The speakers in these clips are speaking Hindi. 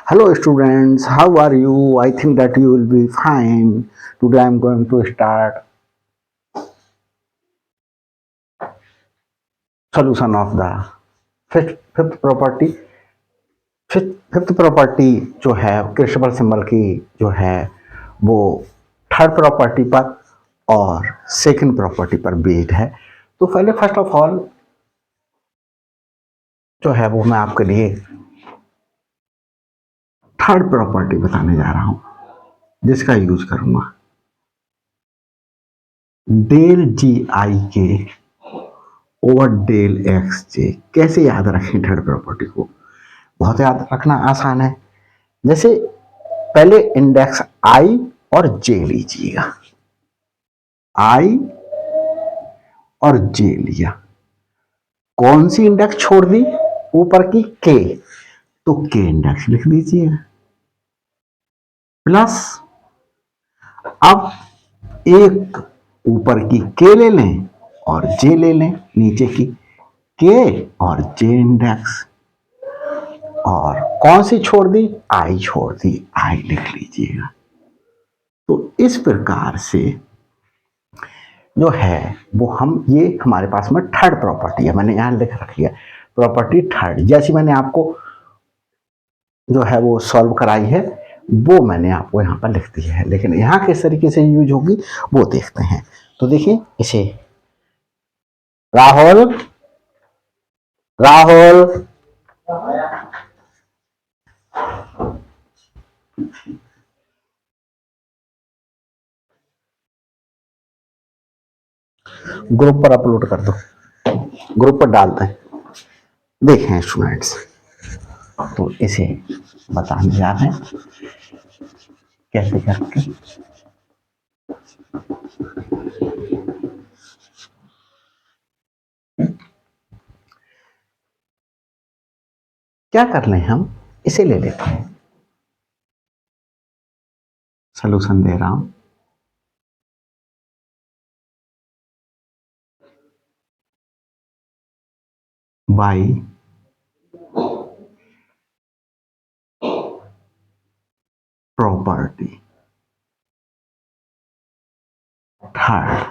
Hello students, how are you? I think that you will be fine. Today I am going to start solution of the fifth property. Fifth property जो है क्रिस्टोफर सिंबल की जो है वो थर्ड प्रॉपर्टी पर और सेकंड प्रॉपर्टी पर बेस्ड है। तो पहले फर्स्ट ऑफ ऑल जो है वो मैं आपके लिए थर्ड प्रॉपर्टी बताने जा रहा हूं जिसका यूज करूंगा डेल जी आई के ओवर डेल एक्स जे। कैसे याद रखें थर्ड प्रॉपर्टी को? बहुत याद रखना आसान है। जैसे पहले इंडेक्स आई और जे लीजिएगा, आई और जे लिया, कौन सी इंडेक्स छोड़ दी? ऊपर की के, तो के इंडेक्स लिख दीजिए प्लस अब एक ऊपर की के ले लें और जे ले लें, नीचे की के और जे इंडेक्स, और कौन सी छोड़ दी? आई छोड़ दी, आई लिख लीजिएगा। तो इस प्रकार से जो है वो हम ये हमारे पास में थर्ड प्रॉपर्टी है, मैंने यहां लिख रखी है प्रॉपर्टी थर्ड। जैसी मैंने आपको जो है वो सॉल्व कराई है वो मैंने आपको यहाँ पर लिख दी है, लेकिन यहाँ किस तरीके से यूज होगी वो देखते हैं। तो देखिए इसे राहुल राहुल ग्रुप पर अपलोड कर दो, ग्रुप पर डाल दें। देखें स्टूडेंट्स, तो इसे बताने जा रहे हैं कैसे करके। क्या कर लें, हम इसे ले लेते हैं, सॉल्यूशन दे रहा हूं। बाई प्रॉपर्टी थर्ड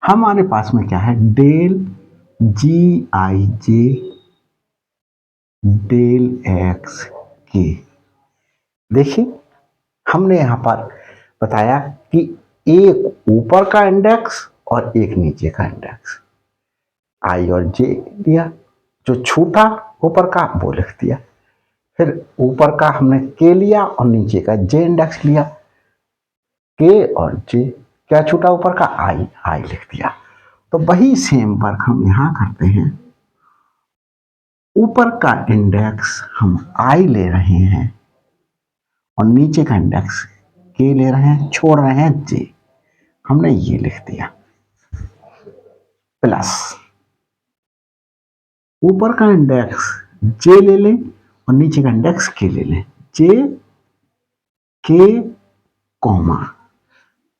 हमारे पास में क्या है? डेल जी आई जे डेल एक्स के। देखिए हमने यहां पर बताया कि एक ऊपर का इंडेक्स और एक नीचे का इंडेक्स, आई और जे दिया, जो छूटा ऊपर का वो लिख दिया, फिर ऊपर का हमने के लिया और नीचे का जे इंडेक्स लिया, के और जे, क्या छूटा ऊपर का? आई, आई लिख दिया। तो वही सेम वर्क हम यहां करते हैं। ऊपर का इंडेक्स हम आई ले रहे हैं और नीचे का इंडेक्स के ले रहे हैं, छोड़ रहे हैं जे, हमने ये लिख दिया प्लस ऊपर का इंडेक्स जे ले लें और नीचे का इंडेक्स के ले लें, जे के कॉमा,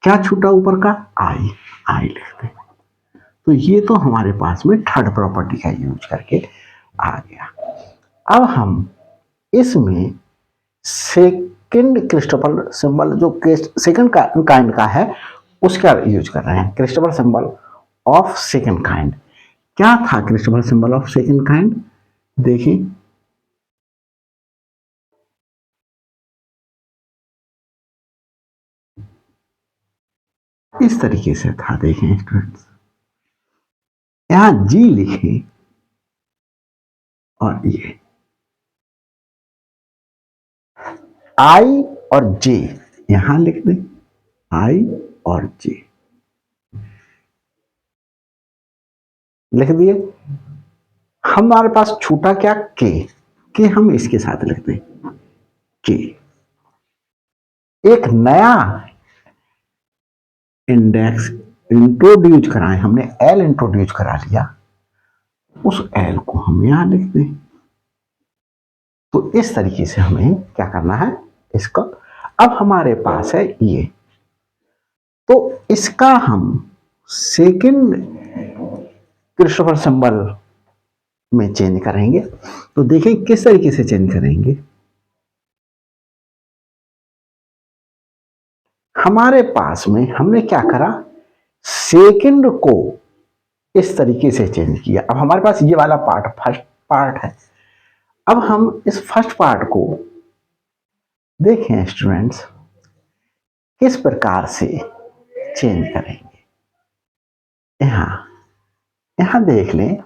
क्या छूटा ऊपर का? आई, आई लिख दें। तो ये तो हमारे पास में थर्ड प्रॉपर्टी का यूज करके आ गया। अब हम इसमें सेकंड क्रिस्टोफर सिंबल जो सेकंड काइंड का है उसका यूज कर रहे हैं, Christopher symbol of second kind. क्या था Christopher symbol of second kind? देखिए इस तरीके से था, देखें स्टूडेंट्स, यहां जी लिखे और ये आई और जे यहां लिख दें, आई और जे लिख दिए। हमारे पास छूटा क्या? के हम इसके साथ लिख दें, के। एक नया इंडेक्स इंट्रोड्यूस कराएं, हमने एल इंट्रोड्यूस करा लिया, उस एल को हम यहां लिख दें। तो इस तरीके से हमें क्या करना है इसका। अब हमारे पास है ये, तो इसका हम सेकंड क्रिस्टोफर सिंबल में चेंज करेंगे। तो देखें किस तरीके से चेंज करेंगे। हमारे पास में हमने क्या करा, सेकंड को इस तरीके से चेंज किया। अब हमारे पास ये वाला पार्ट फर्स्ट पार्ट है। अब हम इस फर्स्ट पार्ट को देखें स्टूडेंट्स किस प्रकार से चेंज करेंगे। यहां देख लें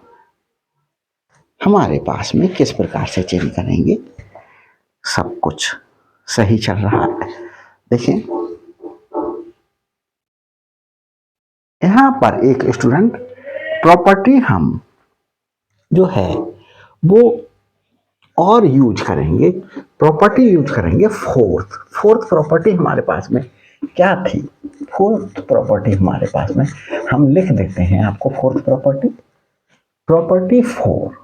हमारे पास में किस प्रकार से चेंज करेंगे। सब कुछ सही चल रहा है। देखें यहां पर एक स्टूडेंट प्रॉपर्टी हम जो है वो और यूज करेंगे, प्रॉपर्टी यूज करेंगे फोर्थ प्रॉपर्टी हमारे पास में क्या थी। फोर्थ प्रॉपर्टी हमारे पास में हम लिख देते हैं आपको fourth property four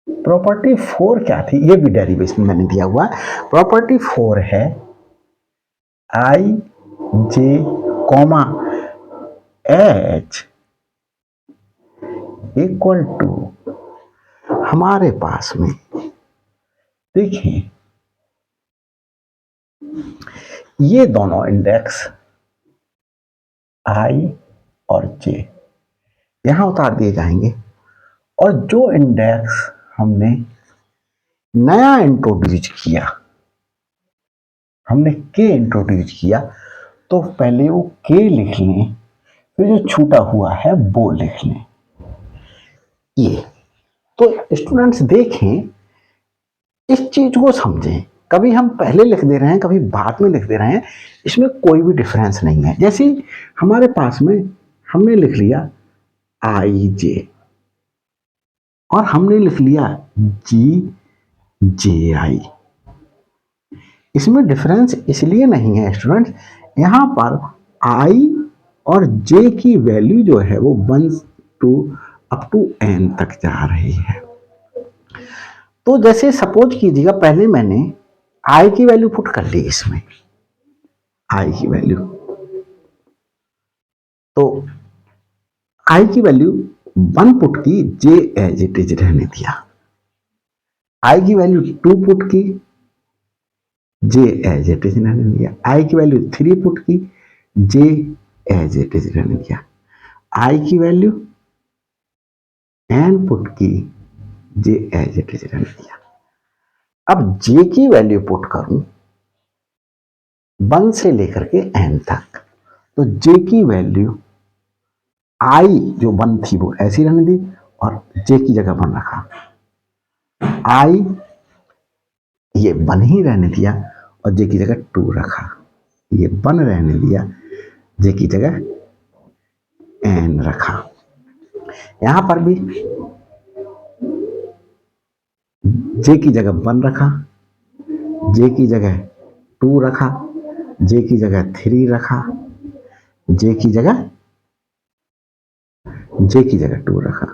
property four क्या थी, ये भी डेरिवेशन मैंने दिया हुआ है। प्रॉपर्टी फोर है आई जे कॉमा एच इक्वल टू, हमारे पास में देखिए ये दोनों इंडेक्स आई और जे यहां उतार दिए जाएंगे, और जो इंडेक्स हमने नया इंट्रोड्यूस किया, हमने के इंट्रोड्यूस किया, तो पहले वो के लिख लें, फिर जो छूटा हुआ है वो लिख लें। ये तो स्टूडेंट्स देखें इस चीज को समझें, कभी हम पहले लिख दे रहे हैं कभी बाद में लिख दे रहे हैं, इसमें कोई भी डिफरेंस नहीं है। जैसे हमारे पास में हमने लिख लिया आई जे और हमने लिख लिया जी जे आई, इसमें डिफरेंस इसलिए नहीं है स्टूडेंट्स, यहां पर आई और जे की वैल्यू जो है वो 1 टू अप टू n तक जा रही है। तो जैसे सपोज कीजिएगा पहले मैंने आई की वैल्यू पुट कर ली, इसमें आई की वैल्यू, तो आई की वैल्यू 1 पुट की, जे एज इट इज रहने दिया। आई की वैल्यू 2 पुट की, जे एज इट इज रहने दिया। आई की वैल्यू 3 पुट की, जे एज इट इज रहने दिया। आई की वैल्यू एन पुट की, जे एज इट इज रहने दिया। अब जे की वैल्यू पुट करूं 1 से लेकर के n तक, तो जे की वैल्यू आई जो 1 थी वो ऐसी रहने दी और जे की जगह 1 रखा। आई ये 1 ही रहने दिया और जे की जगह 2 रखा। ये 1 रहने दिया, जे की जगह n रखा। यहां पर भी जे की जगह 1 रखा, जे की जगह 2 रखा, जे की जगह 3 रखा, जे की जगह 2 रखा,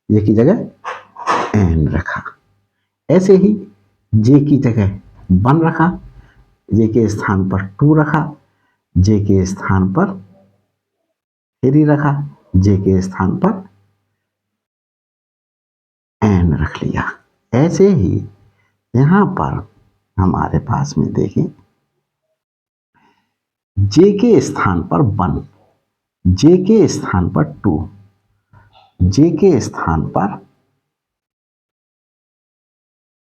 जे की जगह n रखा। ऐसे ही जे की जगह 1 रखा, जे के स्थान पर 2 रखा, जे के स्थान पर 3 रखा, जे के स्थान पर n रख लिया। ऐसे ही यहां पर हमारे पास में देखें जे के स्थान पर 1, जे के स्थान पर 2, जे के स्थान पर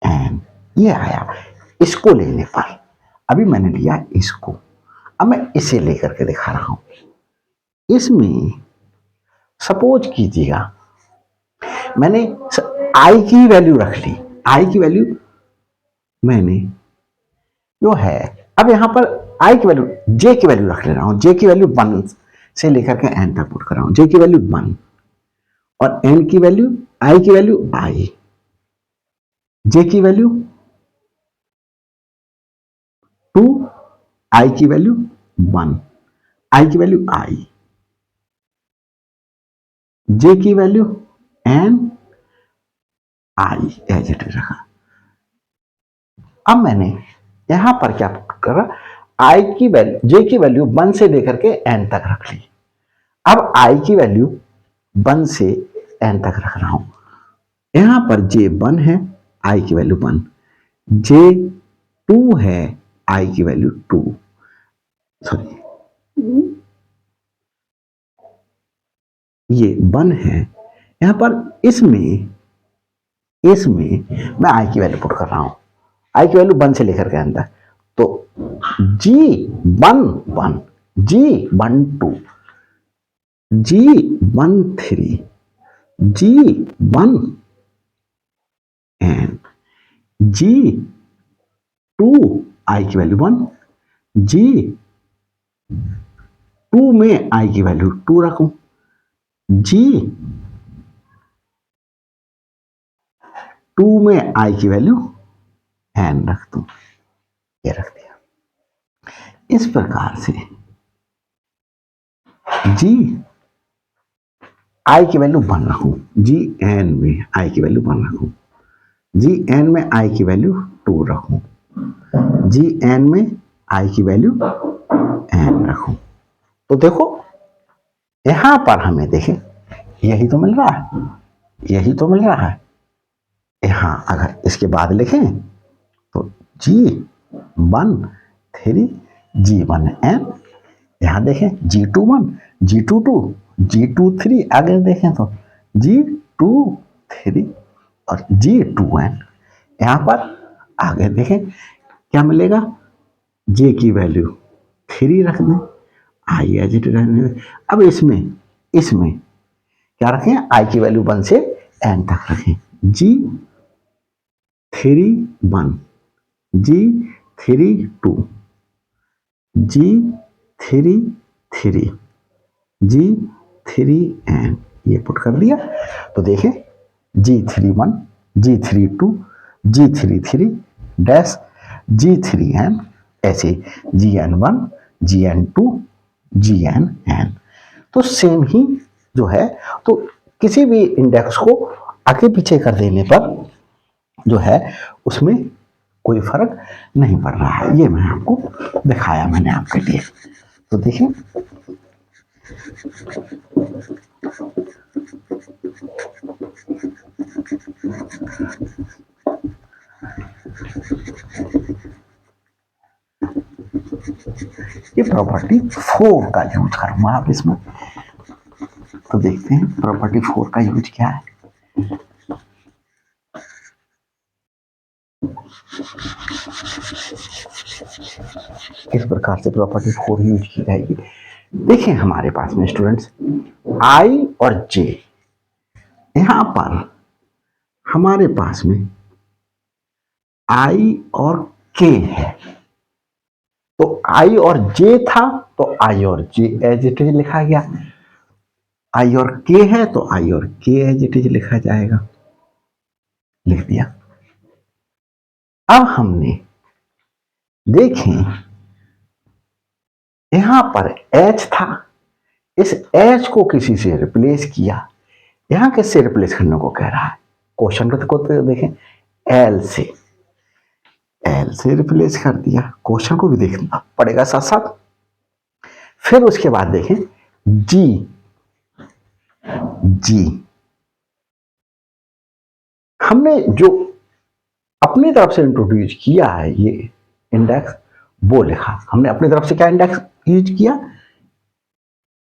n, ये आया। इसको लेने पर अभी मैंने लिया इसको, अब मैं इसे लेकर के दिखा रहा हूं। इसमें सपोज कीजिएगा मैंने आई की वैल्यू रख ली, आई की वैल्यू मैंने जो है, अब यहां पर आई की वैल्यू, जे की वैल्यू रख ले रहा हूं, जे की वैल्यू 1 से लेकर के n तक पुट कर रहा हूं। जे की वैल्यू 1 और n की वैल्यू, आई की वैल्यू आई, जे की वैल्यू 2, आई की वैल्यू 1, आई की वैल्यू आई, जे की value n, I as it is रखा। अब मैंने यहां पर क्या पुट करा, आई की वैल्यू, जे की वैल्यू 1 से लेकर के n तक रख ली। अब आई की वैल्यू 1 से n तक रख रहा हूं। यहां पर जे 1 है, आई की वैल्यू 1, जे 2 है, आई की वैल्यू 2, सॉरी ये 1 है। यहां पर इसमें मैं आई की वैल्यू पुट कर रहा हूं, आई की वैल्यू 1 से लेकर के n तक। तो G11, G12, G13, G1 and G2, आई की वैल्यू 1, G2 में आई की वैल्यू 2 रखूं, G2 में आई की वैल्यू n रख दूं, ये रख दिया। इस प्रकार से G आई की वैल्यू 1 रखूं, Gn में आई की वैल्यू 1 रखूं, Gn में आई की वैल्यू 2 रखूं, Gn में आई की वैल्यू n रखूं। तो देखो यहां पर हमें देखें यही तो मिल रहा है, यही तो मिल रहा है। यहां अगर इसके बाद लिखें तो G13, G1n, यहां देखें G21, G22, G23, आगे देखें तो G23 और G2n। यहां पर आगे देखें क्या मिलेगा, J की वैल्यू 3 रख दें, आई एज इट रहने दें। अब इसमें क्या रखें, आई की वैल्यू 1 से n तक रखें, G31, G32, G33, G3n, ये पुट कर दिया। तो देखें G31, G32, G33 dash, G3n, ऐसे Gn1, Gn2, Gnn। तो सेम ही जो है, तो किसी भी इंडेक्स को आगे पीछे कर देने पर जो है उसमें कोई फर्क नहीं पड़ रहा है। ये मैं आपको दिखाया मैंने आपके लिए। तो देखिए ये प्रॉपर्टी 4 का यूज करूंगा आप इसमें। तो देखते हैं प्रॉपर्टी 4 का यूज क्या है। किस प्रकार से प्रॉपर्टी 4 यूज की जाएगी, देखें हमारे पास में स्टूडेंट्स आई और जे, यहां पर हमारे पास में आई और के है। तो आई और जे था तो आई और जे एज इट इज लिखा गया, आई और के है तो आई और के एज इट इज लिखा जाएगा, लिख दिया। अब हमने देखें यहां पर एच था, इस एच को किसी से रिप्लेस किया। यहां किससे रिप्लेस करने को कह रहा है, क्वेश्चन को तो देखें एल से रिप्लेस कर दिया, क्वेश्चन को भी देखना पड़ेगा साथ साथ। फिर उसके बाद देखें जी हमने जो अपनी तरफ से इंट्रोड्यूस किया है ये इंडेक्स, वो लिखा हमने अपनी तरफ से। क्या इंडेक्स यूज किया,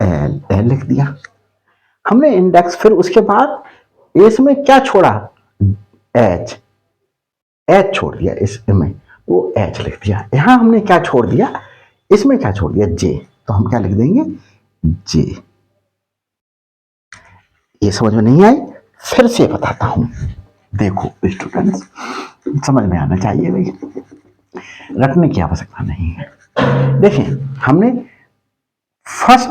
एल लिख दिया हमने इंडेक्स। फिर उसके बाद इसमें क्या छोड़ा, एच छोड़ दिया इसमें, वो एच लिख दिया। यहां हमने क्या छोड़ दिया, इसमें क्या छोड़ दिया, जे। तो हम क्या लिख देंगे, जे। ये समझ में नहीं आई, फिर से बताता हूं। देखो स्टूडेंट्स समझ में आना चाहिए भाई, रटने की आवश्यकता नहीं है। देखें हमने फर्स्ट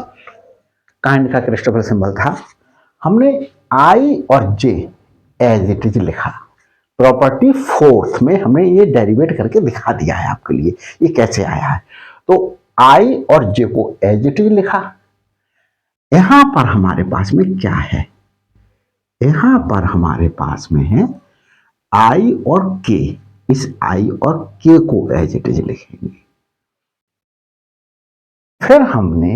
काइंड का क्रिस्टोफर सिंबल था, हमने आई और जे एज इट इज लिखा। प्रॉपर्टी 4 में हमने ये डेरिवेट करके दिखा दिया है आपके लिए, ये कैसे आया है। तो आई और जे को एज इट इज लिखा। यहां पर हमारे पास में क्या है, यहां पर हमारे पास में है आई और के। इस आई और के को एज इट इज लिखेंगे। फिर हमने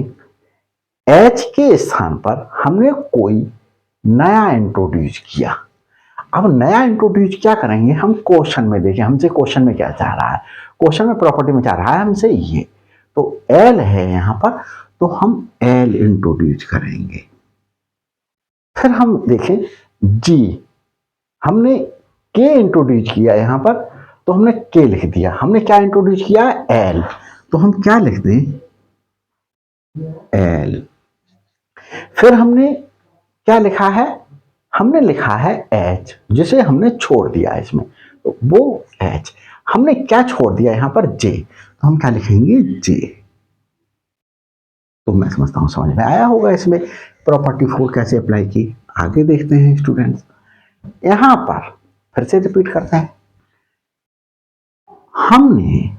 एच के स्थान पर हमने कोई नया इंट्रोड्यूस किया। अब नया इंट्रोड्यूस क्या करेंगे, हम क्वेश्चन में देखें हमसे क्वेश्चन में क्या चाह रहा है, क्वेश्चन में प्रॉपर्टी में चाह रहा है हमसे ये, तो एल है यहां पर, तो हम एल इंट्रोड्यूस करेंगे। फिर हम देखें जी, हमने के इंट्रोड्यूस किया यहां पर, तो हमने के लिख दिया। हमने क्या इंट्रोड्यूस किया, एल, तो हम क्या लिख दें, एल। फिर हमने क्या लिखा है, हमने लिखा है एच, जिसे हमने छोड़ दिया इसमें, तो वो एच। हमने क्या छोड़ दिया यहां पर, जे, तो हम क्या लिखेंगे, जे। तो मैं समझता हूं समझ में आया होगा इसमें प्रॉपर्टी 4 कैसे अप्लाई की। आगे देखते हैं स्टूडेंट्स, यहां पर फिर से रिपीट करते हैं। हमने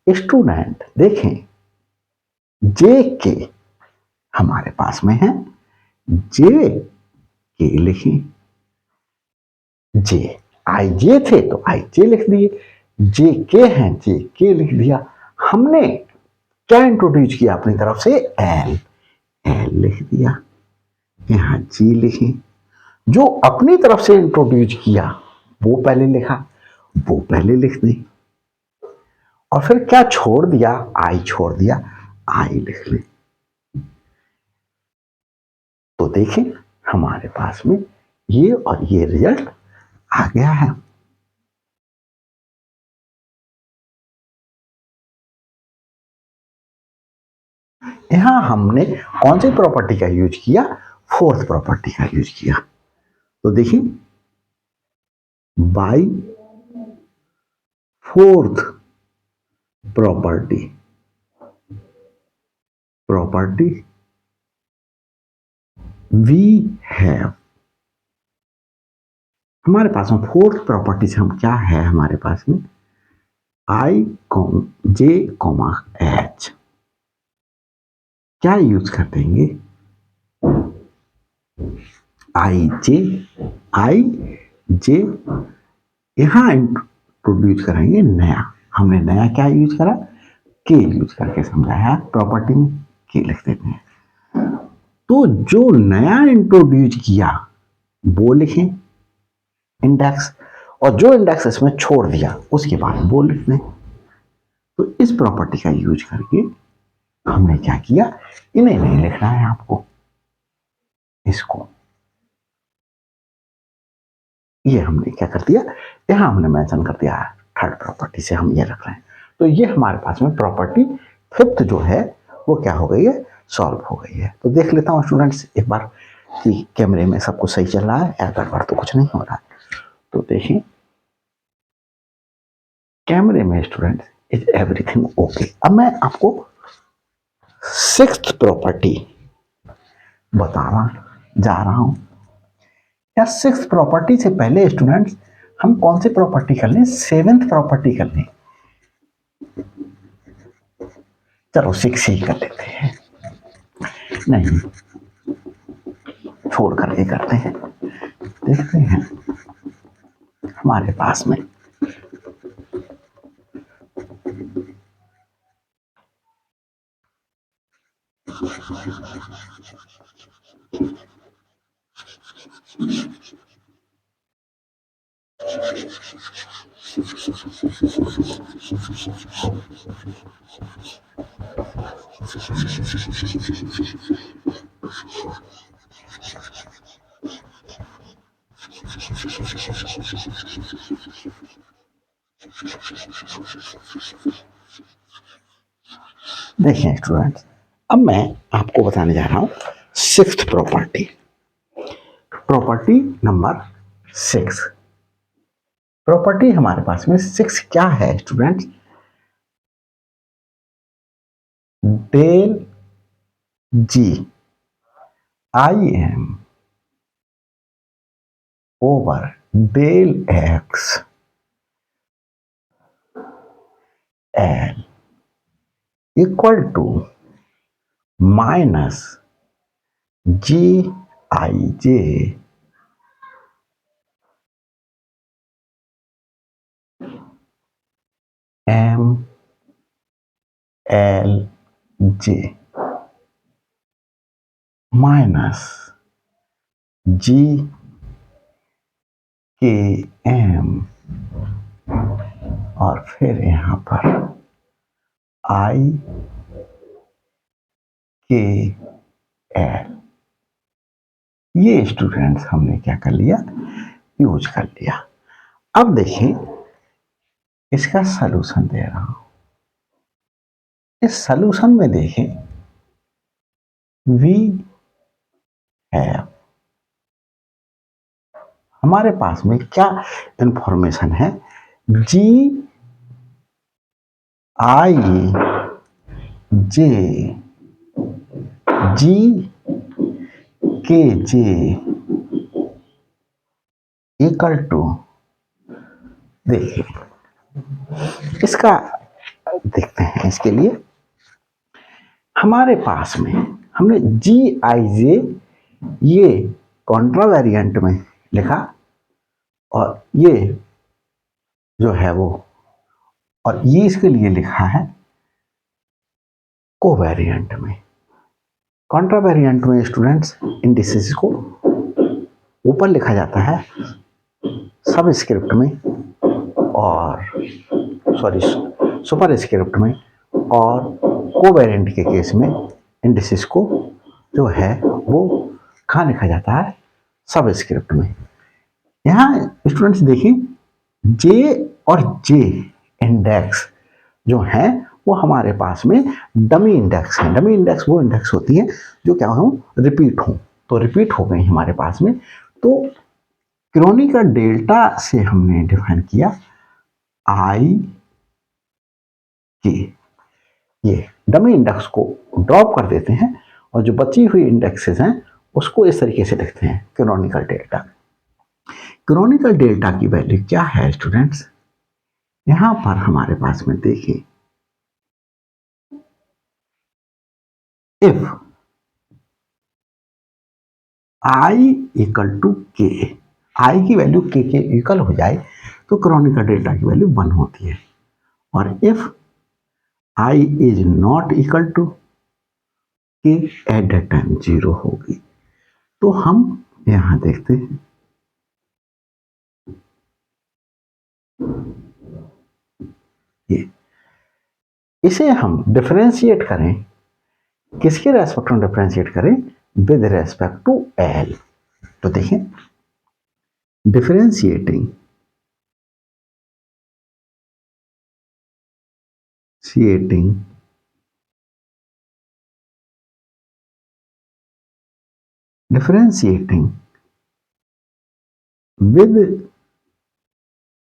स्टूडेंट देखें जे के हमारे पास में है, जे के लिखें, जे आई जे थे तो आई जे लिख दिए, जे के हैं जे के लिख दिया। हमने क्या इंट्रोड्यूस किया अपनी तरफ से, एल, एल लिख दिया। यहां जी लिखें, जो अपनी तरफ से इंट्रोड्यूस किया वो पहले लिखा, वो पहले लिख दें। और फिर क्या छोड़ दिया, आई छोड़ दिया, आई लिख लें। तो देखें हमारे पास में ये और ये रिजल्ट आ गया है। यहां हमने कौन सी प्रॉपर्टी का यूज किया, फोर्थ प्रॉपर्टी का यूज किया। तो देखिए by fourth property, property we have, हमारे पास में फोर्थ प्रॉपर्टी से हम क्या है हमारे पास में, आई जे कॉमा एच, क्या यूज कर देंगे, आई जे, यहां इंट्रोड्यूस करेंगे नया। हमने नया क्या यूज करा, के यूज करके समझाया, प्रॉपर्टी में के लिख देते हैं। तो जो नया इंट्रोड्यूस किया वो लिखें इंडेक्स, और जो इंडेक्स इसमें छोड़ दिया उसके बाद वो लिख दें। तो इस प्रॉपर्टी का यूज करके हमने क्या किया, इन्हें नहीं लिखना है आपको, इसको ये हमने क्या कर दिया, यहां हमने मेंशन कर दिया है थर्ड प्रॉपर्टी से हम ये रख रहे हैं। तो ये हमारे पास में प्रॉपर्टी फिफ्थ जो है वो क्या हो गई है, सॉल्व हो गई है। तो देख लेता हूँ स्टूडेंट्स एक बार कि कैमरे में सब कुछ सही चल रहा है या गड़बड़ तो कुछ नहीं हो रहा है। तो देखिए कैमरे में स्टूडेंट्स इज एवरीथिंग ओके। अब मैं आपको सिक्स्थ प्रॉपर्टी बताना जा रहा हूं। या सिक्स्थ प्रॉपर्टी से पहले स्टूडेंट्स हम कौन सी प्रॉपर्टी कर लें, सेवेंथ प्रॉपर्टी कर लें। चलो सिक्स ही कर लेते हैं, नहीं छोड़ करके करते हैं। देखते हैं हमारे पास में देखें स्टूडेंट्स, अब मैं आपको बताने जा रहा हूं sixth property, property number 6। Property हमारे पास में 6 क्या है students, del ji I am over del x l equal to minus ji I j m l j minus g k m और फिर यहां पर आई के एल, ये स्टूडेंट्स हमने क्या कर लिया, यूज कर लिया। अब देखिए इसका सलूशन दे रहा हूं। इस सलूशन में देखें वी हैव, हमारे पास में क्या इंफॉर्मेशन है, जी आई j g k j equal to, देखिए इसका देखते हैं। इसके लिए हमारे पास में हमने जी आई जे ये कॉन्ट्रा वेरिएंट में लिखा और ये जो है वो, और ये इसके लिए लिखा है कोवेरिएंट में। कॉन्ट्रा वेरिएंट में स्टूडेंट्स इंडिसेस को ऊपर लिखा जाता है सब स्क्रिप्ट में और सॉरी सुपर स्क्रिप्ट में, और कोवेरिएंट के केस में इंडिसेस को जो है वो कहाँ लिखा जाता है, सब स्क्रिप्ट में। यहाँ स्टूडेंट्स देखिए जे और जे इंडेक्स जो है वो हमारे पास में डमी इंडेक्स है। डमी इंडेक्स वो इंडेक्स होती है जो क्या हो, रिपीट हो, तो रिपीट हो गई हमारे पास में। तो क्रॉनिकल डेल्टा से हमने डिफाइन किया आई के, ये डमी इंडेक्स को ड्रॉप कर देते हैं और जो बची हुई इंडेक्सेस हैं उसको इस तरीके से लिखते हैं क्रॉनिकल डेल्टा। क्रॉनिकल डेल्टा की वैल्यू क्या है स्टूडेंट्स, यहां पर हमारे पास में देखिए इफ आई इक्वल टू के, आई की वैल्यू के इक्वल हो जाए तो क्रॉनिकल डेल्टा की वैल्यू 1 होती है, और if I is not equal to K at that time 0 होगी। तो हम यहां देखते हैं ये, इसे हम डिफरेंशिएट करें, किसके रेस्पेक्ट में डिफरेंशिएट करें, विद रेस्पेक्ट टू एल। तो देखें differentiating differentiating with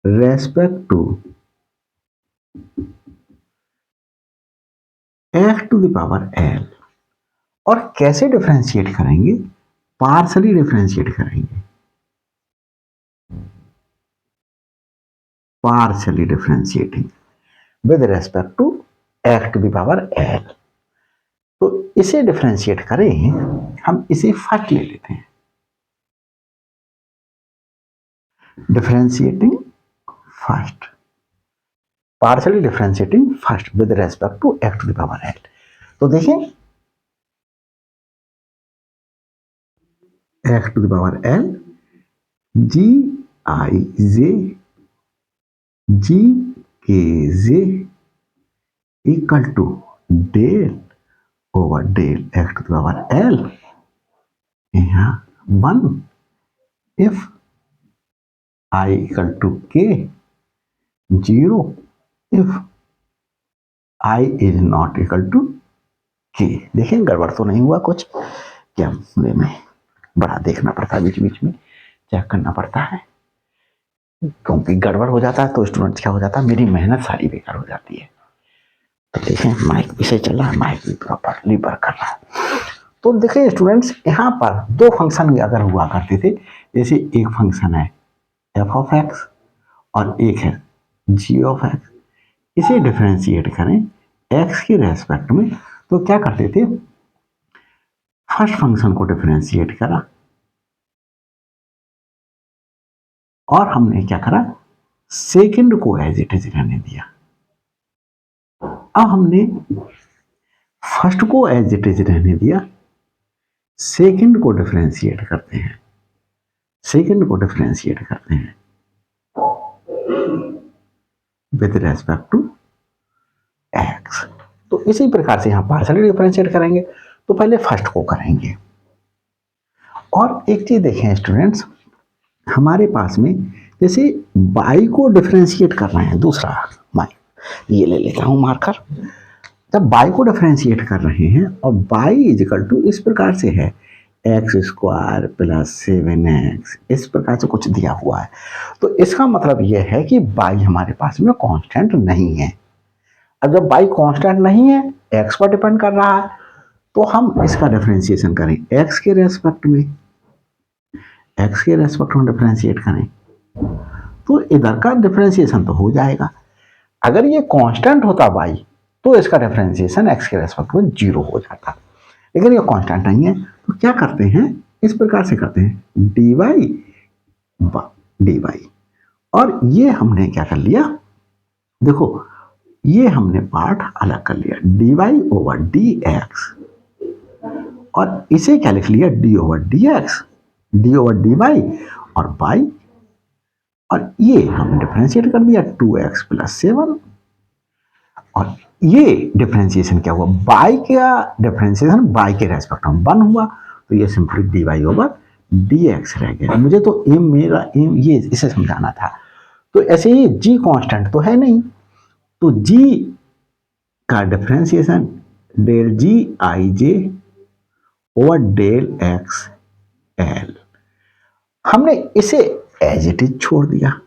respect to f to the power l, और कैसे डिफरेंशिएट करेंगे, पार्शली डिफरेंशिएट करेंगे, partially differentiating with respect to f to the power l। तो इसे डिफरेंशिएट करें, हम इसे फर्स्ट ले लेते हैं, differentiating first, partially differentiating first with respect to f to the power l। तो देखें f to the power l ji I j g k j equal to del over del x to the power l, यहाँ 1 if i equal to k, 0 if I is not equal to k. देखें गड़बड़ तो नहीं हुआ कुछ, क्या में बड़ा देखना पड़ता है, बीच बीच में चेक करना पड़ता है, क्योंकि गड़बड़ हो जाता है तो स्टूडेंट क्या हो जाता है, मेरी मेहनत सारी बेकार हो जाती है। तो देखें माइक भी सही चल रहा है, माइक भी प्रॉपरली वर्क कर रहा है। तो देखिए स्टूडेंट्स यहाँ पर दो फंक्शन अगर हुआ करते थे, जैसे एक फंक्शन है एफ ऑफ एक्स और एक है जी ऑफ एक्स, इसे डिफरेंशिएट करें एक्स के रेस्पेक्ट में, तो क्या करते थे, फर्स्ट फंक्शन को डिफरेंशिएट करा और हमने क्या करा, सेकंड को एज इट इज रहने दिया। अब हमने फर्स्ट को एज इट इज रहने दिया, सेकंड को डिफरेंशिएट करते हैं, सेकंड को डिफरेंशिएट करते हैं विद रेस्पेक्ट टू एक्स। तो इसी प्रकार से यहां पार्शियली डिफरेंशिएट करेंगे, तो पहले फर्स्ट को करेंगे। और एक चीज देखें स्टूडेंट्स, हमारे पास में जैसे बाई को डिफरेंशिएट कर रहे हैं, दूसरा बाई ये ले लेता हूं मार्कर, जब बाई को डिफरेंशिएट कर रहे हैं और बाई इज इक्वल टू इस प्रकार से है एक्स स्क्वायर प्लस 7x, इस प्रकार से कुछ दिया हुआ है, तो इसका मतलब यह है कि बाई हमारे पास में कांस्टेंट नहीं है। अब जब बाई कांस्टेंट नहीं है, एक्स पर डिपेंड कर रहा है, तो हम इसका डिफरेंशिएशन करें एक्स के रेस्पेक्ट में, एक्स के रेस्पेक्ट में डिफरेंशिएट करें तो इधर का डिफरेंशिएशन तो हो जाएगा। अगर ये कांस्टेंट होता बाई तो इसका डिफरेंशिएशन एक्स के रेस्पेक्ट में 0 हो जाता, लेकिन ये कांस्टेंट नहीं है, तो क्या करते हैं, इस प्रकार से करते हैं डी वाई डी वाई। और ये हमने क्या कर लिया, देखो ये हमने पार्ट अलग कर लिया D Y over D X, और इसे क्या लिख लिया D over D X, D over D Y और बाई, और ये हमने डिफरेंशिएट कर दिया 2x प्लस 7। और ये डिफरेंशिएशन क्या हुआ, बाई का डिफरेंशिएशन बाई के रेस्पेक्ट में 1 हुआ, तो ये simply D Y over D X रह गया। मुझे तो मेरा एम ये इसे समझाना था। तो ऐसे ही जी कांस्टेंट तो है नहीं, तो जी का डिफरेंशिएशन डेल जी आई j over del x L, हमने इसे एज इट इज छोड़ दिया,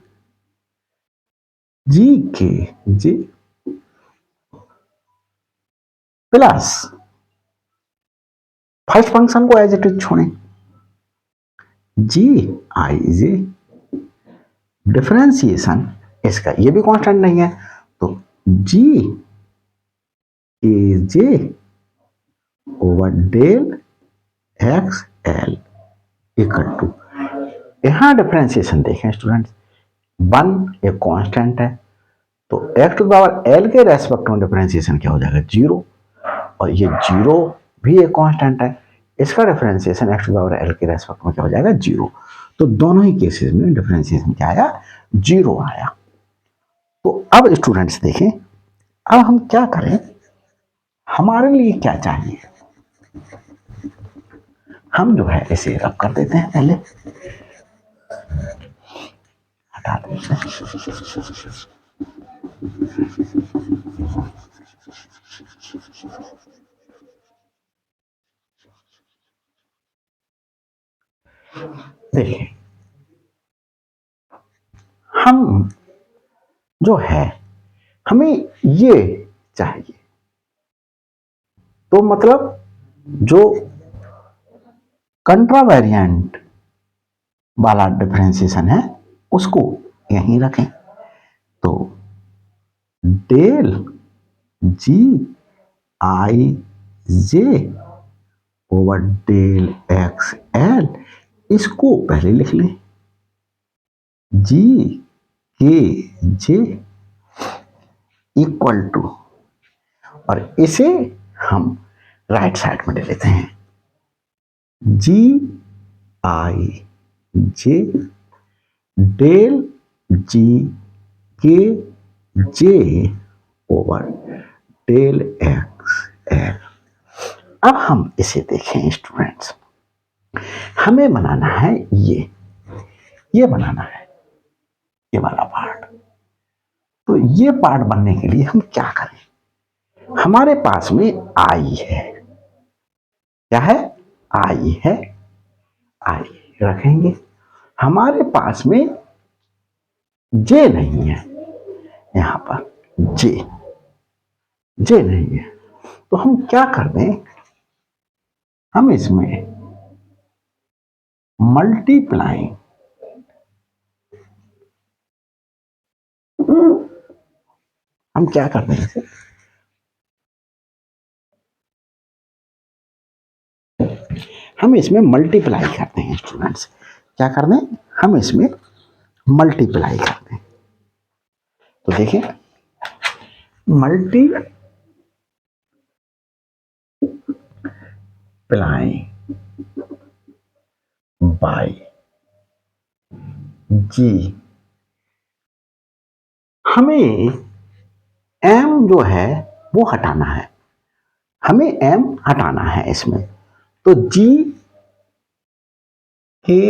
जी के जे प्लस फर्स्ट फंक्शन को एज इट इज छोड़ें, जी आई जे डिफरेंशिएशन इसका, ये भी कांस्टेंट नहीं है, तो g a j over del x l equal to, यहां डिफरेंशिएशन देखें स्टूडेंट्स, 1 एक कांस्टेंट है, तो x to the power L के रेस्पेक्ट में डिफरेंशिएशन क्या हो जाएगा 0, और ये 0 भी एक कांस्टेंट है, इसका differentiation X to the power L के रेस्पेक्ट में क्या हो जाएगा 0। तो दोनों ही केसेस में डिफरेंशिएशन क्या आया 0 आया। तो अब स्टूडेंट्स देखें, अब हम क्या करें, हमारे लिए क्या चाहिए, हम जो है इसे रब कर देते हैं, पहले हटा देते हैं, देखिए हम जो है हमें ये चाहिए, तो मतलब जो कंट्रावेरिएंट वाला डिफरेंशिएशन है उसको यहीं रखें, तो डेल जी आई j over del x L, इसको पहले लिख लें जी के जे इक्वल टू, और इसे हम राइट साइड में ले लेते हैं, जी आई जे del g k j over del x L. अब हम इसे देखें स्टूडेंट्स, हमें बनाना है ये बनाना है ये वाला पार्ट। तो ये पार्ट बनने के लिए हम क्या करें, हमारे पास में आई है, क्या है आई है, आई रखेंगे, हमारे पास में जे नहीं है, यहां पर जे नहीं है, तो हम क्या कर दें, हम इसमें मल्टीप्लाइंग हम क्या कर दें इसे, हम इसमें मल्टीप्लाई करते हैं स्टूडेंट्स, क्या कर दें, हम इसमें मल्टीप्लाई करते हैं। तो देखिए मल्टीप्लाई बाय जी। हमें एम जो है वो हटाना है, हमें एम हटाना है इसमें, तो जी के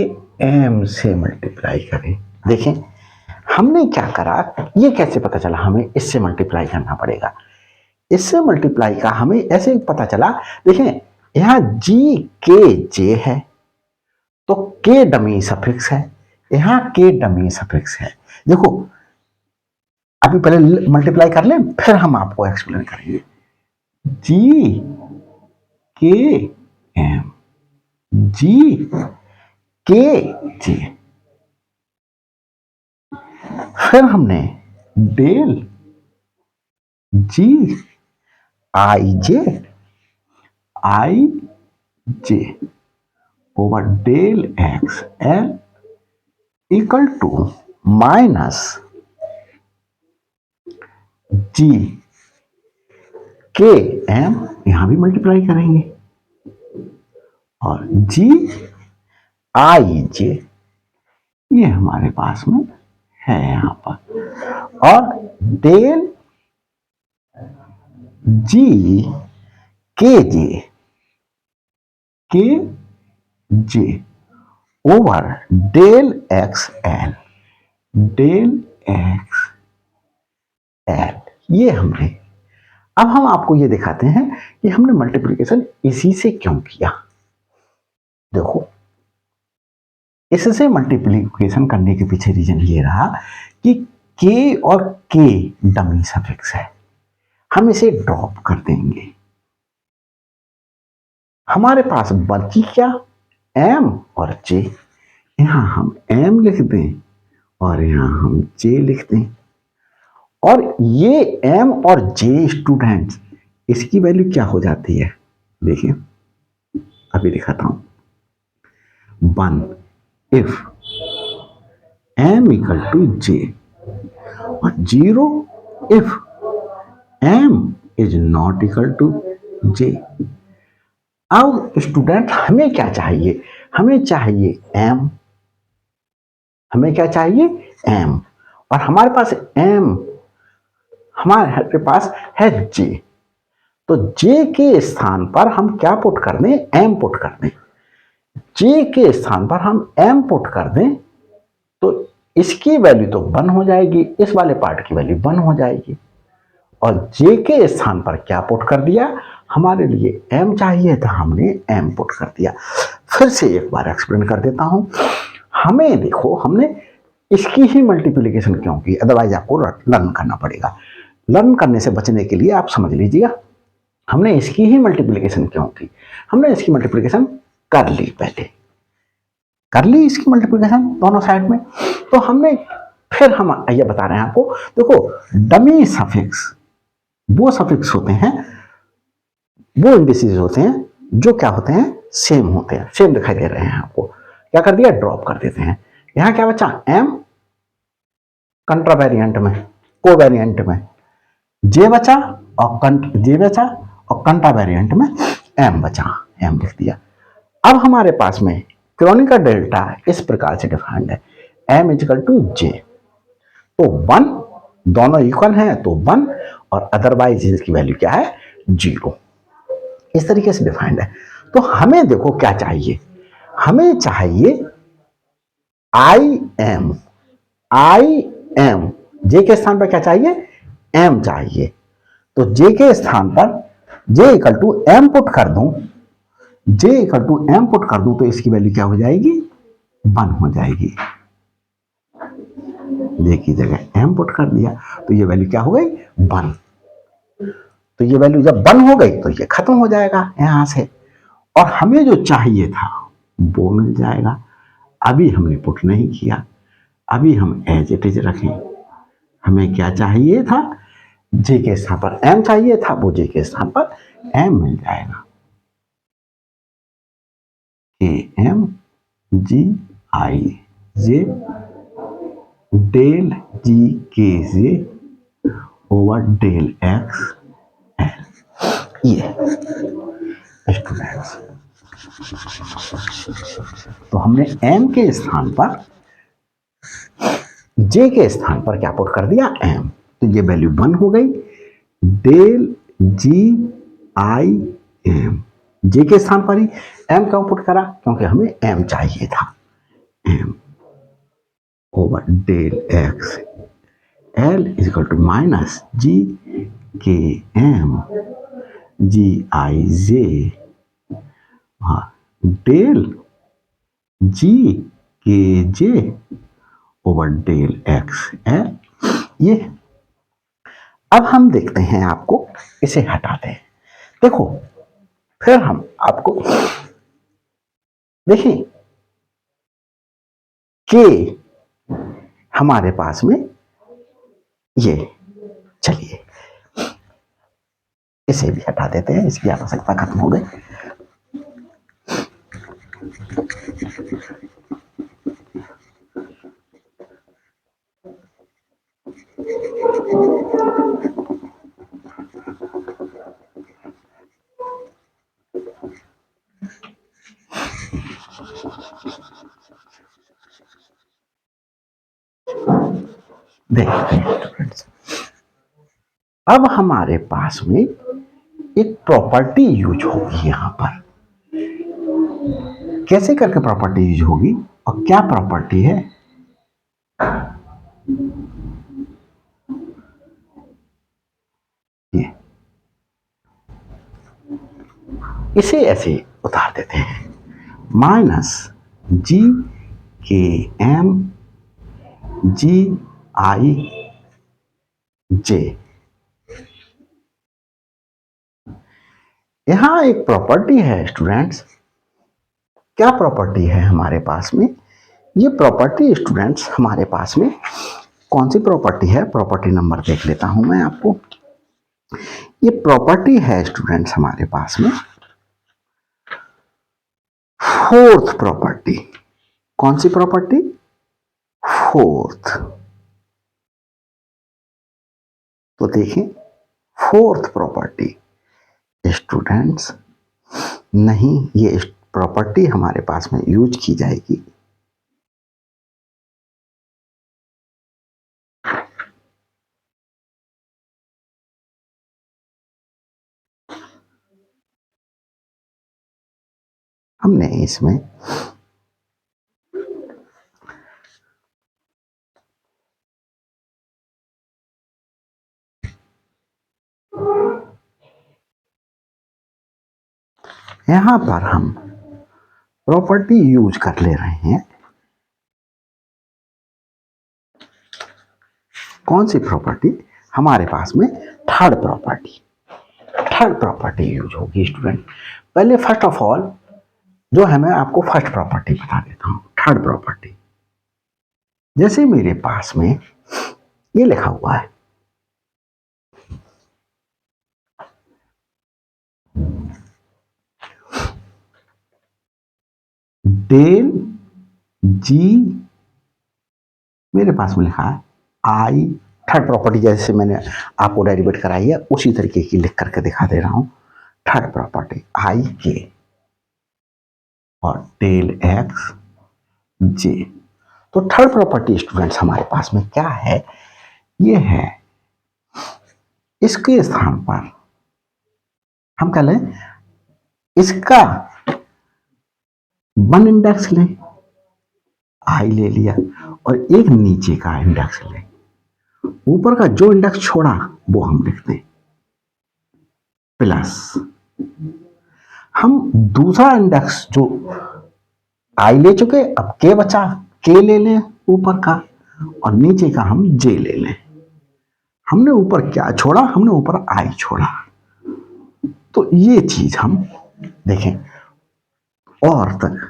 एम से मल्टीप्लाई करें। देखें हमने क्या करा, ये कैसे पता चला हमें इससे मल्टीप्लाई करना पड़ेगा, इससे मल्टीप्लाई का हमें ऐसे पता चला। देखें यहां जी के जे है तो के डमी सफिक्स है, यहां के डमी सफिक्स है। देखो अभी पहले मल्टीप्लाई कर लें फिर हम आपको एक्सप्लेन करेंगे। जी के एम जी के जे, फिर हमने del ji I j over del x l equal to minus g k m, यहां भी मल्टीप्लाई करेंगे, और जी आई जे ये हमारे पास में है यहां पर, और del g k j over del x L ये हमने, अब हम आपको ये दिखाते हैं कि हमने मल्टीप्लिकेशन इसी से क्यों किया। देखो इससे मल्टीप्लिकेशन करने के पीछे रीजन ये रहा कि के और के डमी सफिक्स है, हम इसे ड्रॉप कर देंगे, हमारे पास बची क्या एम और जे, यहां हम एम लिख दें और यहां हम जे लिख दें, और ये एम और जे स्टूडेंट्स इसकी वैल्यू क्या हो जाती है, देखिए अभी दिखाता हूं। 1 if m equal to j, और 0 if m is not equal to j. अब स्टूडेंट हमें क्या चाहिए, हमें चाहिए एम, हमें क्या चाहिए एम, और हमारे पास एम, हमारे पास है जे, तो जे के स्थान पर हम क्या पुट कर दें, एम पुट कर दें, जे के स्थान पर हम एम पुट कर दें तो इसकी वैल्यू तो 1 हो जाएगी, इस वाले पार्ट की वैल्यू 1 हो जाएगी, और जे के स्थान पर क्या पुट कर दिया, हमारे लिए एम चाहिए था हमने एम पुट कर दिया। फिर से एक बार एक्सप्लेन कर देता हूं, हमें देखो हमने इसकी ही मल्टीप्लिकेशन क्यों की, अदरवाइज आपको लर्न करना पड़ेगा, लर्न करने से बचने के लिए आप समझ लीजिएगा हमने इसकी ही मल्टीप्लिकेशन क्यों की। हमने इसकी मल्टीप्लिकेशन कर ली, पहले कर ली इसकी मल्टीप्लिकेशन दोनों साइड में, तो हमने फिर हम ये बता रहे हैं आपको, देखो डमी सफिक्स वो सफिक्स होते हैं, वो इंडिसेस होते हैं जो क्या होते हैं, सेम होते हैं, सेम दिखाई दे रहे हैं आपको, क्या कर दिया ड्रॉप कर देते हैं। यहां क्या बचा एम कंट्रावेरिएंट में, कोवेरिएंट में जे बचा, और जे बचा, और कंट्रावेरिएंट में एम बचा, एम लिख दिया। अब हमारे पास में क्रोनिका डेल्टा इस प्रकार से डिफाइंड है, एम इजिकल टू जे, तो 1 दोनों इक्वल हैं तो 1, और अदरवाइज इसकी वैल्यू क्या है 0, इस तरीके से डिफाइंड है। तो हमें देखो क्या चाहिए, हमें चाहिए आई एम, जे के स्थान पर क्या चाहिए एम चाहिए, तो जे के स्थान पर जे इक्वल टू एम पुट कर दूं, जे इक्वल टू एम पुट कर दूं तो इसकी वैल्यू क्या हो जाएगी 1 हो जाएगी, जे की जगह एम पुट कर दिया तो ये वैल्यू क्या हो गई 1, तो ये वैल्यू जब 1 हो गई तो ये खत्म हो जाएगा यहां से, और हमें जो चाहिए था वो मिल जाएगा। अभी हमने पुट नहीं किया, अभी हम एज इट इज रखें, हमें क्या चाहिए था जे के स्थान पर एम चाहिए था, वो जे के स्थान पर एम मिल जाएगा, के एम जी आई जे del g k j over del x L, ये स्टूडेंट्स तो हमने m के स्थान पर j के स्थान पर क्या पुट कर दिया, m। तो ये वैल्यू 1 हो गई। डेल जी आई एम, जे के स्थान पर ही m का पुट करा क्योंकि हमें m चाहिए था। m over del x l is equal to minus g k m ji I J del g k j over del x है ये। अब हम देखते हैं, आपको इसे हटाते हैं। देखो फिर हम आपको देखें के हमारे पास में ये, चलिए इसे भी हटा देते हैं, इसकी आवश्यकता खत्म हो गई। देखिए अब हमारे पास में एक प्रॉपर्टी यूज होगी यहां पर। कैसे करके प्रॉपर्टी यूज होगी और क्या प्रॉपर्टी है, ये इसे ऐसे उतार देते हैं, माइनस जी के एम जी आई जे। यहां एक प्रॉपर्टी है स्टूडेंट्स। क्या प्रॉपर्टी है हमारे पास में, ये प्रॉपर्टी स्टूडेंट्स हमारे पास में कौन सी प्रॉपर्टी है, प्रॉपर्टी नंबर देख लेता हूं मैं आपको। ये प्रॉपर्टी है स्टूडेंट्स हमारे पास में फोर्थ प्रॉपर्टी। कौन सी प्रॉपर्टी, फोर्थ। तो देखें फोर्थ प्रॉपर्टी स्टूडेंट्स, नहीं ये प्रॉपर्टी हमारे पास में यूज की जाएगी हमने इसमें यहां पर हम प्रॉपर्टी यूज कर ले रहे हैं। कौन सी प्रॉपर्टी, हमारे पास में third property. Third property use होगी स्टूडेंट। पहले फर्स्ट ऑफ ऑल जो है मैं आपको फर्स्ट प्रॉपर्टी बता देता हूं। थर्ड प्रॉपर्टी जैसे मेरे पास में ये लिखा हुआ है डेल जी, मेरे पास में लिखा है आई। थर्ड प्रॉपर्टी जैसे मैंने आपको डेरिवेट कराई है उसी तरीके की लिख करके दिखा दे रहा हूं। थर्ड प्रॉपर्टी आई के और डेल एक्स जे। तो थर्ड प्रॉपर्टी स्टूडेंट्स हमारे पास में क्या है, ये है इसके स्थान पर हम कह लें इसका वन इंडेक्स लें, आई ले लिया, और एक नीचे का इंडेक्स लें। ऊपर का जो इंडेक्स छोड़ा वो हम लिखते हैं प्लस, हम दूसरा इंडेक्स जो आई ले चुके, अब के बचा, के ले लें ऊपर का, और नीचे का हम जे ले लें। हमने ऊपर क्या छोड़ा, हमने ऊपर आई छोड़ा। तो ये चीज हम देखें, और तक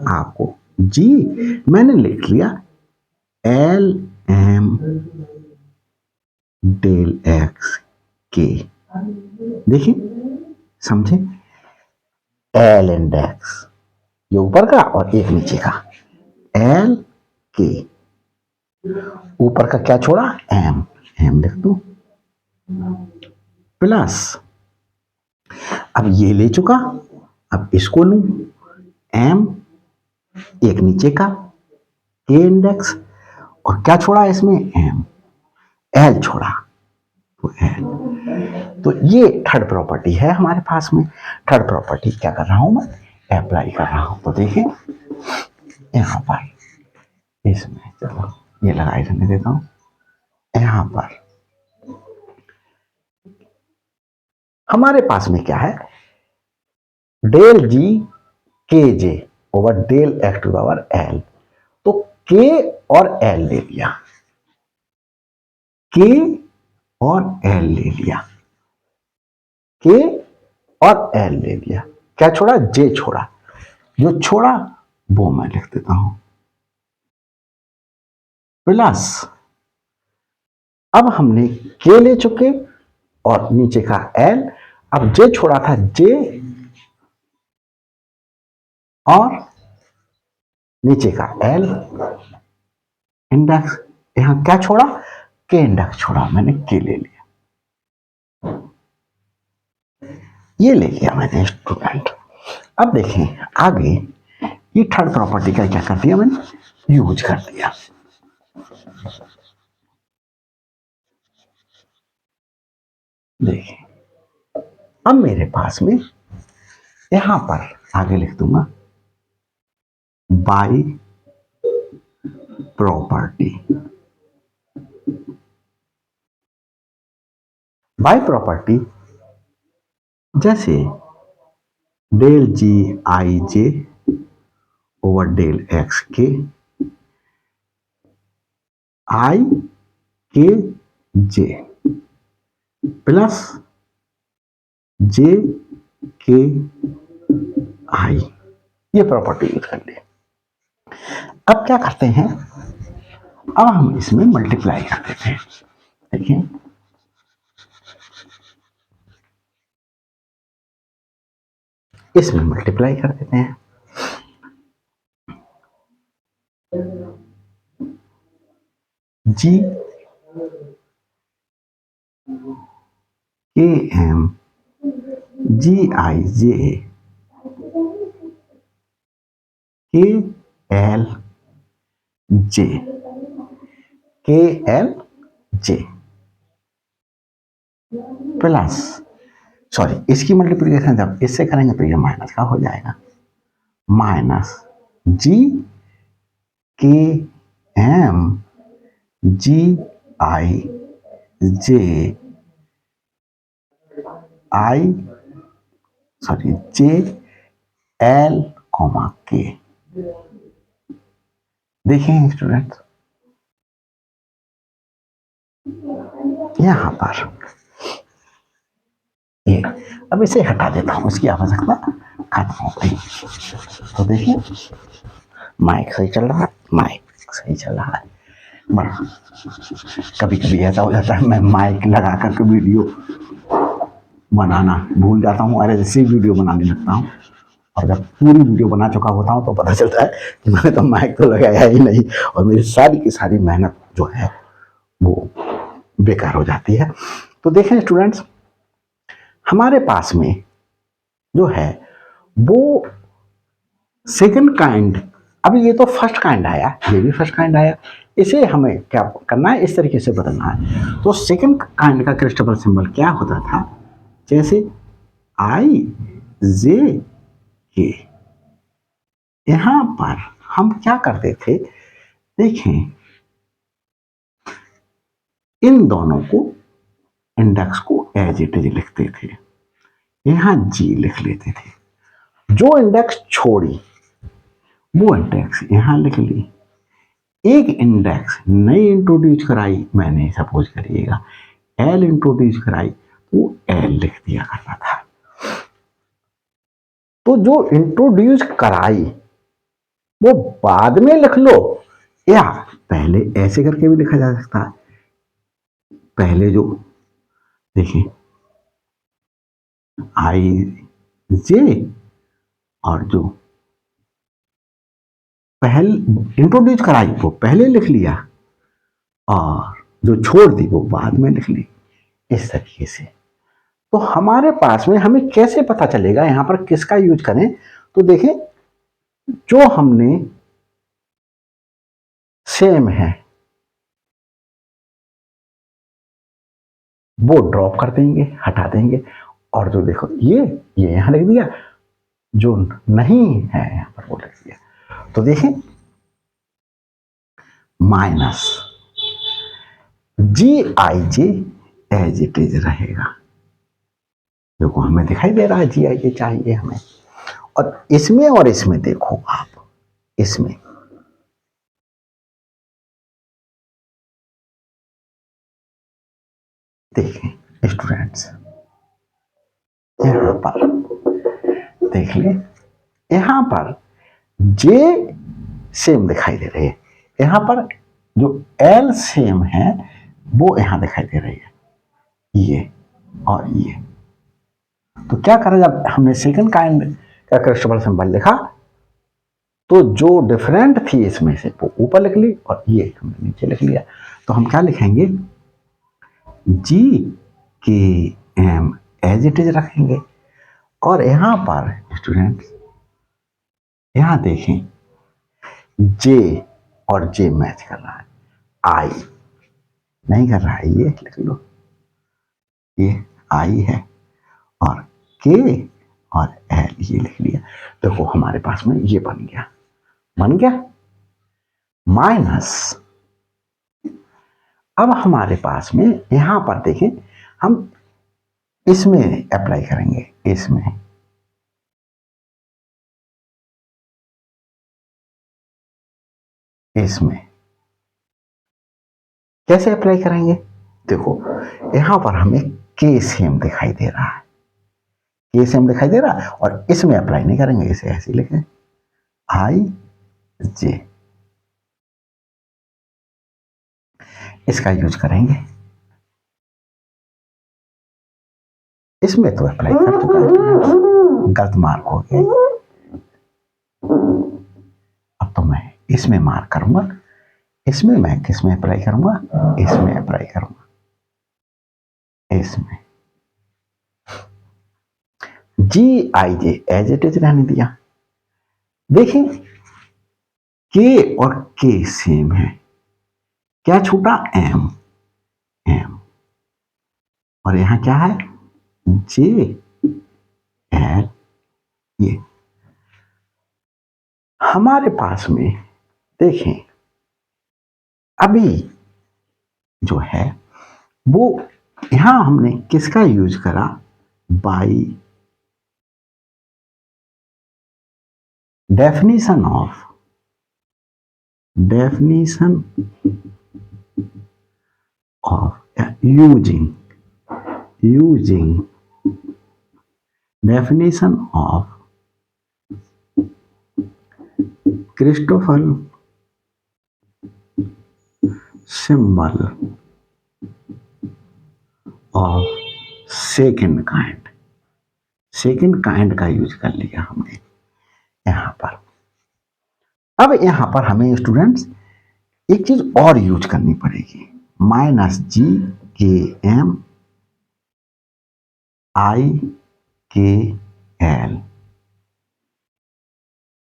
आपको जी मैंने लिख लिया एल एम डेल एक्स के। देखिए समझे, एल इंडेक्स ये ऊपर का और एक नीचे का, एल के ऊपर का क्या छोड़ा, एम, एम लिख दो प्लस, अब ये ले चुका, अब इसको लूं एम, एक नीचे का के इंडेक्स, और क्या छोड़ा इसमें, एम, एल छोड़ा, तो एल। तो ये थर्ड प्रॉपर्टी है हमारे पास में। थर्ड प्रॉपर्टी क्या कर रहा हूं मैं, अप्लाई कर रहा हूं। तो देखिए यहां पर, इसमें चलो ये लगाई रहने देता हूं, यहां पर हमारे पास में क्या है, del g k j over del x to power l. तो के और एल ले लिया, के और एल ले लिया, के और एल ले लिया, क्या छोड़ा, जे छोड़ा। जो छोड़ा वो मैं लिख देता हूं, प्लस अब हमने के ले चुके और नीचे का एल, अब जे छोड़ा था, जे और नीचे का एल इंडेक्स। यहां क्या छोड़ा, के इंडेक्स छोड़ा, मैंने के ले लिया, ये ले लिया मैंने स्टूडेंट। अब देखें आगे, ये थर्ड प्रॉपर्टी का क्या कर दिया मैंने, यूज कर दिया। देखिए अब मेरे पास में यहां पर आगे लिख दूंगा बाई प्रॉपर्टी। बाई प्रॉपर्टी जैसे डेल जी आई जे ओवर डेल एक्स के, आई के जे प्लस जे के आई, ये प्रॉपर्टी यूज कर ली। अब क्या करते हैं, अब हम इसमें मल्टीप्लाई कर देते हैं। देखिए इसमें मल्टीप्लाई कर देते हैं, जी के एम जी आई जे के एल जे, के एल जे प्लस, सॉरी इसकी मल्टीप्लिकेशन जब इससे करेंगे तो ये माइनस का हो जाएगा, माइनस जी के एम जी आई जे आई, सॉरी जे एल कॉमा के। देखिए स्टूडेंट यहां पर ये, अब इसे हटा देता हूं, इसकी आवश्यकता खत्म हो गई। तो देखिए माइक सही चल रहा है, माइक सही चल रहा है। बड़ा कभी कभी ऐसा हो जाता है मैं माइक लगा करके वीडियो बनाना भूल जाता हूँ और ऐसे वीडियो बनाने लगता हूँ, और जब पूरी वीडियो बना चुका होता हूँ तो पता चलता है कि मैंने तो माइक तो लगाया ही नहीं, और मेरी सारी की सारी मेहनत जो है वो बेकार हो जाती है। तो देखें स्टूडेंट्स, हमारे पास में जो है वो सेकंड काइंड, अभी ये तो फर्स्ट काइंड आया, ये भी फर्स्ट काइंड आया, इसे हमें क्या करना है, इस तरीके से बदलना है। तो सेकंड काइंड का क्रिस्टबल सिंबल क्या होता था, जैसे आई जे के, यहां पर हम क्या करते थे, देखें इन दोनों को इंडेक्स को एज इट इज लिखते थे, यहां जी लिख लेते थे, जो इंडेक्स छोड़ी वो इंडेक्स यहां लिख ली, एक इंडेक्स नई इंट्रोड्यूस कराई मैंने, सपोज करिएगा एल इंट्रोड्यूस कराई, वो एल लिख दिया करता था। तो जो इंट्रोड्यूस कराई वो बाद में लिख लो, या पहले ऐसे करके भी लिखा जा सकता है। पहले जो देखिए आई जे, और जो पहले इंट्रोड्यूस कराई वो पहले लिख लिया, और जो छोड़ दी वो बाद में लिख ली, इस तरीके से। तो हमारे पास में हमें कैसे पता चलेगा यहां पर किसका यूज करें, तो देखें जो हमने सेम है वो ड्रॉप कर देंगे, हटा देंगे, और जो देखो ये यहां लिख दिया, जो नहीं है यहां पर वो लिख दिया। तो देखें minus ji I J as it is रहेगा। देखो हमें दिखाई दे रहा है जी आई जे चाहिए हमें, और इसमें देखो आप, इसमें देखें स्टूडेंट्स, यहां पर देख ले, यहां पर जे सेम दिखाई दे रही है, यहां पर जो एल सेम है वो यहां दिखाई दे रही है, ये और ये। तो क्या करें, जब हमने सेकंड काइंड का क्रिस्टोफर सिंबल लिखा तो जो डिफरेंट थी इसमें से वो ऊपर लिख ली और ये हमने नीचे लिख लिया। तो हम क्या लिखेंगे, जी k M as it is रखेंगे, और यहां पर स्टूडेंट्स यहां देखें जे और जे मैच कर रहा है, आई नहीं कर रहा है, ये लिख लो, ये आई है, और के और एल ये लिख लिया। देखो हमारे पास में ये बन गया माइनस। अब हमारे पास में यहां पर देखें, हम इसमें अप्लाई करेंगे, इसमें कैसे अप्लाई करेंगे, देखो यहां पर हमें के सेम दिखाई दे रहा है, के सेम दिखाई दे रहा है, और इसमें अप्लाई नहीं करेंगे, इसे ऐसे लिखें आई जे, इसका यूज करेंगे। इसमें तो अप्लाई कर चुका है, गलत मार्क हो गया। अब तो मैं इसमें मार्क करूंगा, इसमें मैं किसमें अप्लाई करूंगा, इसमें अप्लाई करूंगा, इसमें जी आई जे एज इट इज रहने दिया। देखिए के और के सेम है, क्या छूटा, एम, और यहां क्या है, जे एड, ये हमारे पास में देखें अभी जो है वो, यहां हमने किसका यूज करा, by definition of using definition of Christoffel symbol of second kind का यूज कर लिया हमने यहां पर। अब यहां पर हमें स्टूडेंट्स एक चीज और यूज करनी पड़ेगी, माइनस जी के एम आई के एल।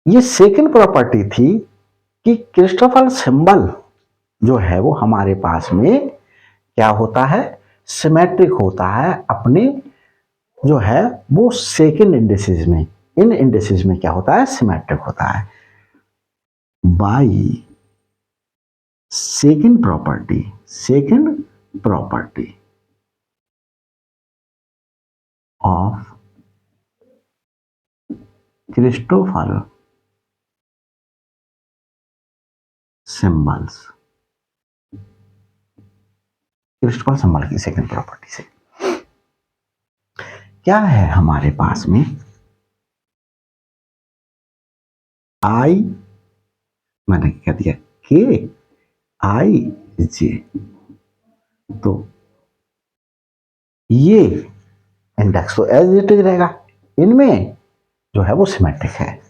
ये सेकंड प्रॉपर्टी थी कि क्रिस्टोफर सिंबल जो है वो हमारे पास में क्या होता है, सिमेट्रिक होता है अपने जो है वो सेकंड इंडिसेस में, इन इंडिसेस में क्या होता है, सिमेट्रिक होता है। By second property of Christopher symbols, Christopher symbol की सेकंड प्रॉपर्टी से क्या है हमारे पास में, आई मैंने क्या दिया, के आई जे, तो ये इंडेक्स तो एज इट इज रहेगा, इनमें जो है वो सिमेट्रिक है,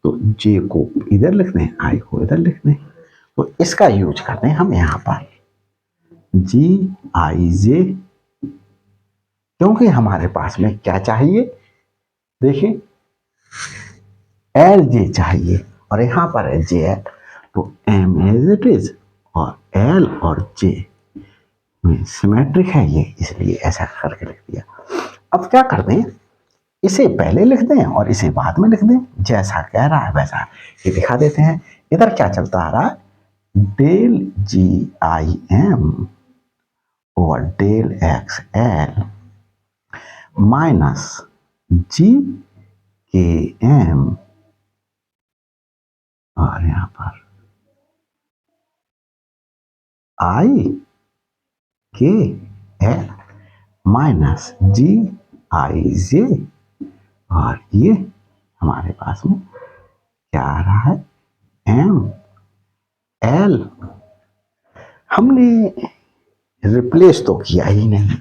तो जे को इधर लिख दें, आई को इधर लिख दें, तो इसका यूज करते हैं हम यहां पर जी आई जे, क्योंकि हमारे पास में क्या चाहिए, देखिए एल जे चाहिए और यहाँ पर है जे एल, तो एम एज इट इज और एल और जे में सिमेट्रिक है ये, इसलिए ऐसा करके लिख दिया। अब क्या कर दें, इसे पहले लिख दें और इसे बाद में लिख दें, जैसा कह रहा है वैसा ये दिखा देते हैं। इधर क्या चलता आ रहा है, del ji I am over del x l minus g k m, और यहां पर आई के एल माइनस जी आई जे, और ये हमारे पास में क्या आ रहा है, एम एल। हमने रिप्लेस तो किया ही नहीं,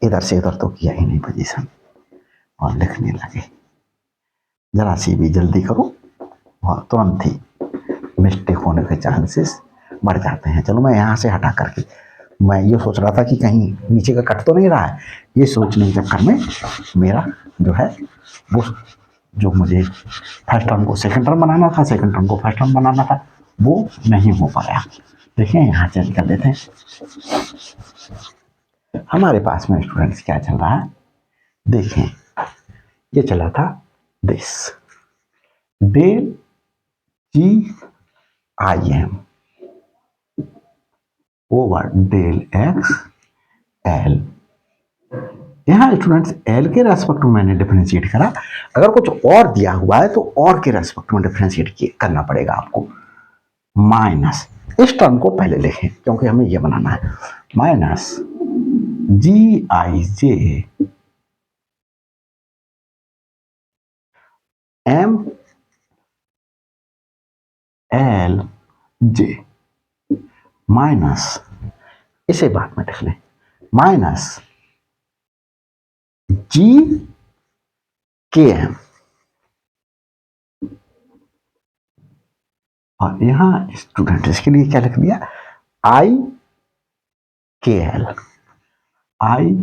इधर से इधर तो किया ही नहीं पोजीशन, और लिखने लगे। जरा सी भी जल्दी करो और तुरंत ही मिस्टेक होने के चांसेस बढ़ जाते हैं। चलो मैं यहाँ से हटा करके, मैं ये सोच रहा था कि कहीं नीचे का कट तो नहीं रहा है, ये सोचने के चक्कर में मेरा जो है वो, जो मुझे फर्स्ट टर्म को सेकंड टर्म बनाना था, सेकंड टर्म को फर्स्ट टर्म बनाना था, वो नहीं हो पाया। देखिए यहाँ चेंज कर देते हैं। हमारे पास में स्टूडेंट्स क्या चल रहा है, देखें ये चला था this del ji I am over del x L. यहाँ स्टूडेंट्स एल के रेस्पेक्ट में मैंने डिफरेंशिएट करा, अगर कुछ और दिया हुआ है तो और के रेस्पेक्ट में डिफरेंशिएट करना पड़ेगा आपको। माइनस, इस टर्म को पहले लिखें क्योंकि हमें ये बनाना है, माइनस जी आई j m l j minus, इसे बाद में लिख लें, माइनस जी के एम, और यहां स्टूडेंट इसके लिए क्या लिख दिया, आई के एल, आई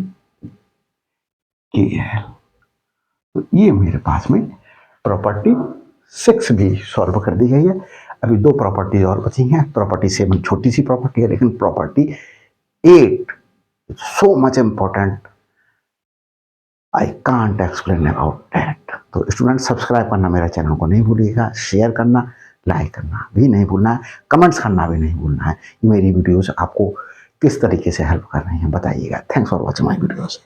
के एल। तो ये मेरे पास में प्रॉपर्टी 6 भी सॉल्व कर दी गई है। अभी 2 प्रॉपर्टी और बची हैं। प्रॉपर्टी 7 छोटी सी प्रॉपर्टी है, लेकिन property 8 so much important, I can't explain about that. तो स्टूडेंट सब्सक्राइब करना मेरा चैनल को नहीं भूलिएगा, शेयर करना, लाइक करना भी नहीं भूलना है, कमेंट्स करना भी नहीं भूलना है। मेरी वीडियोस आपको किस तरीके से हेल्प कर रही हैं बताइएगा। Thanks for watching my videos.